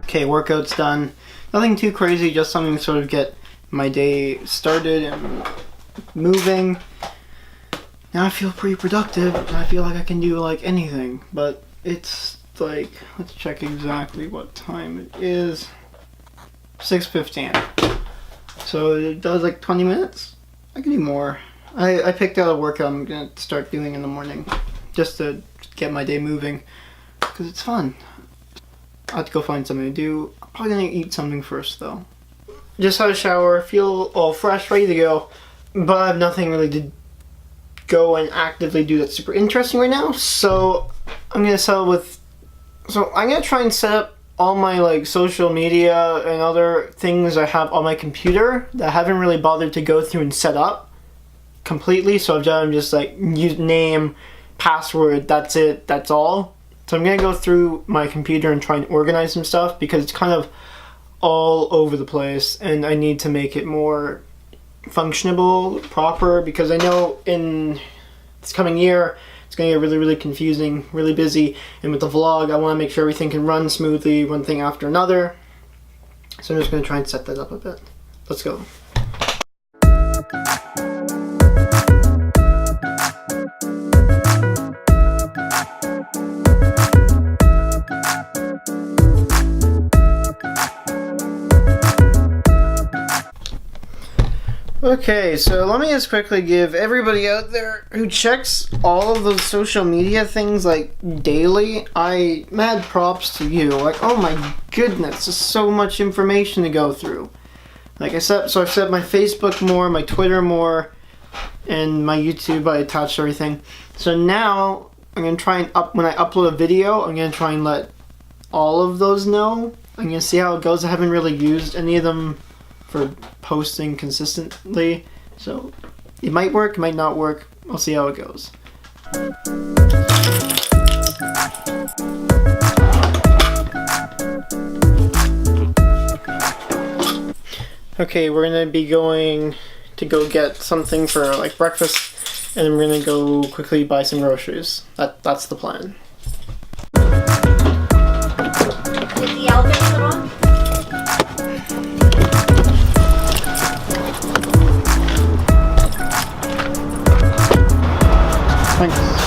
Okay, workout's done. Nothing too crazy, just something to sort of get my day started and moving. Now I feel pretty productive, and I feel like I can do like anything, but it's like, let's check exactly what time it is. 6:15. So it does like 20 minutes? I can do more. I picked out a workout I'm gonna start doing in the morning, just to get my day moving, because it's fun. I have to go find something to do. I'm probably gonna eat something first though. Just had a shower, feel all fresh, ready to go, but I have nothing really to go and actively do that's super interesting right now, so I'm gonna I'm gonna try and set up all my like social media and other things I have on my computer that I haven't really bothered to go through and set up completely. So I've done just like use name, password, that's it, that's all. So I'm gonna go through my computer and try and organize some stuff because it's kind of all over the place and I need to make it more functionable, proper, because I know in this coming year it's going to get really, really confusing, really busy, and with the vlog I want to make sure everything can run smoothly, one thing after another. So I'm just going to try and set that up a bit. Let's go. Okay, so let me just quickly give everybody out there who checks all of those social media things like daily, mad props to you. Like, oh my goodness, there's so much information to go through. Like I've set my Facebook more, my Twitter more, and my YouTube I attached everything. So now I'm gonna try and when I upload a video, I'm gonna try and let all of those know. I'm gonna see how it goes. I haven't really used any of them for posting consistently, so it might work, it might not work. I'll see how it goes. Okay, we're gonna be going to go get something for like breakfast, and then we're gonna go quickly buy some groceries. That's the plan. Is the elevator on? Thanks.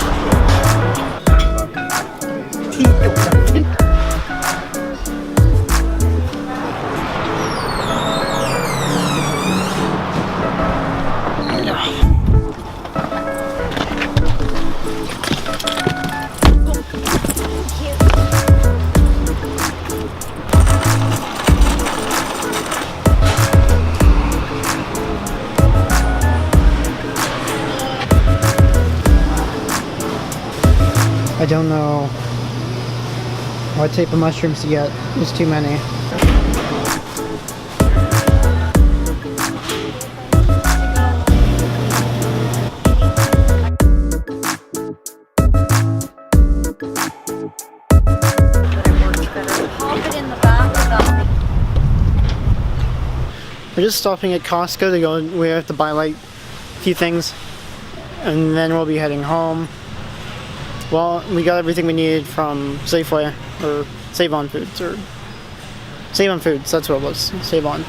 I don't know what type of mushrooms to get. There's too many. We're just stopping at Costco to go. We have to buy like a few things, and then we'll be heading home. Well, we got everything we needed from Safeway, or Save On Foods, or Save On Foods, that's what it was, Save On.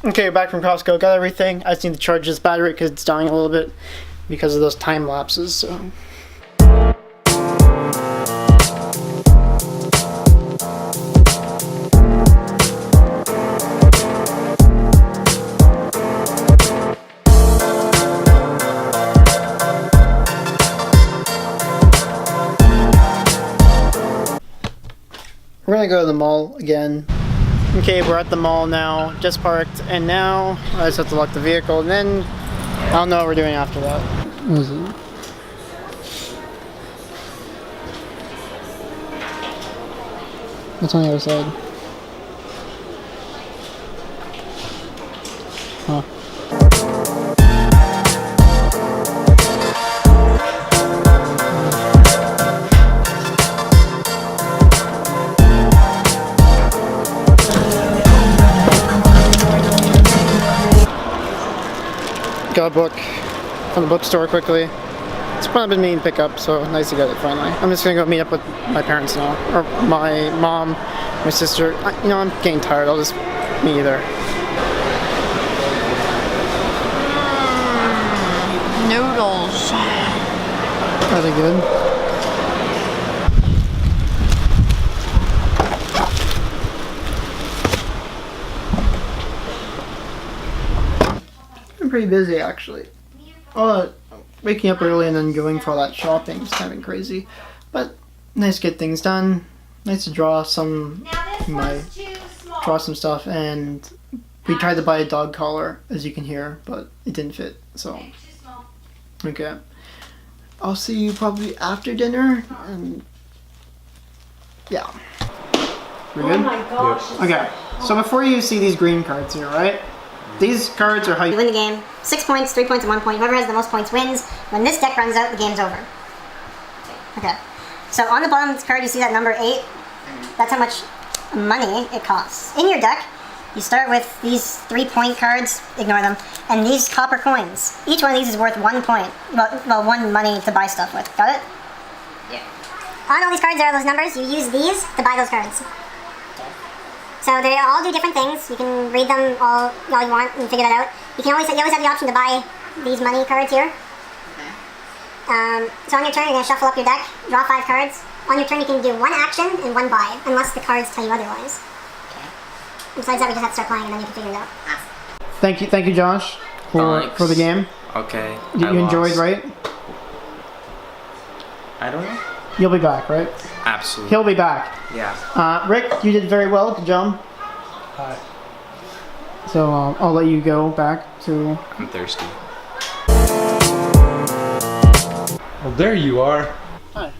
Okay, back from Costco, got everything. I just need to charge this battery because it's dying a little bit because of those time lapses, so. We're gonna go to the mall again. Okay, we're at the mall now, just parked, and now I just have to lock the vehicle, and then I don't know what we're doing after that. What is it? What's on the other side? got a book from the bookstore quickly. It's probably been meaning to pick up, so nice to get it finally. I'm just gonna go meet up with my parents now, or my mom, my sister. You know, I'm getting tired. I'll just meet you there. Noodles. Are they good? I'm pretty busy actually. Waking up early and then going for all that shopping is kind of been crazy. But nice to get things done. Nice to draw some draw some stuff, and we tried to buy a dog collar, as you can hear, but it didn't fit. So okay. I'll see you probably after dinner, and yeah. We're good? Oh my gosh. Okay, so before you see these green cards here, right? These cards are how You win the game. 6 points, 3 points, and 1 point. Whoever has the most points wins. When this deck runs out, the game's over. Okay. So on the bottom of this card, you see that number 8. That's how much money it costs. In your deck, you start with these 3-point cards. Ignore them. And these copper coins. Each one of these is worth 1 point. Well, 1 money to buy stuff with. Got it? Yeah. On all these cards, there are those numbers. You use these to buy those cards. So they all do different things. You can read them all you want and figure that out. You always have the option to buy these money cards here. So on your turn, you're going to shuffle up your deck, draw 5 cards. On your turn, you can do 1 action and 1 buy, unless the cards tell you otherwise. Besides that, we just have to start playing and then you can figure it out. Thank you, Josh, for the game. Okay. You enjoyed, right? I don't know. You'll be back, right? Absolutely. He'll be back. Yeah. Rick, you did very well. Good job. Hi. So I'll let you go back to. I'm thirsty. Well, there you are. Hi.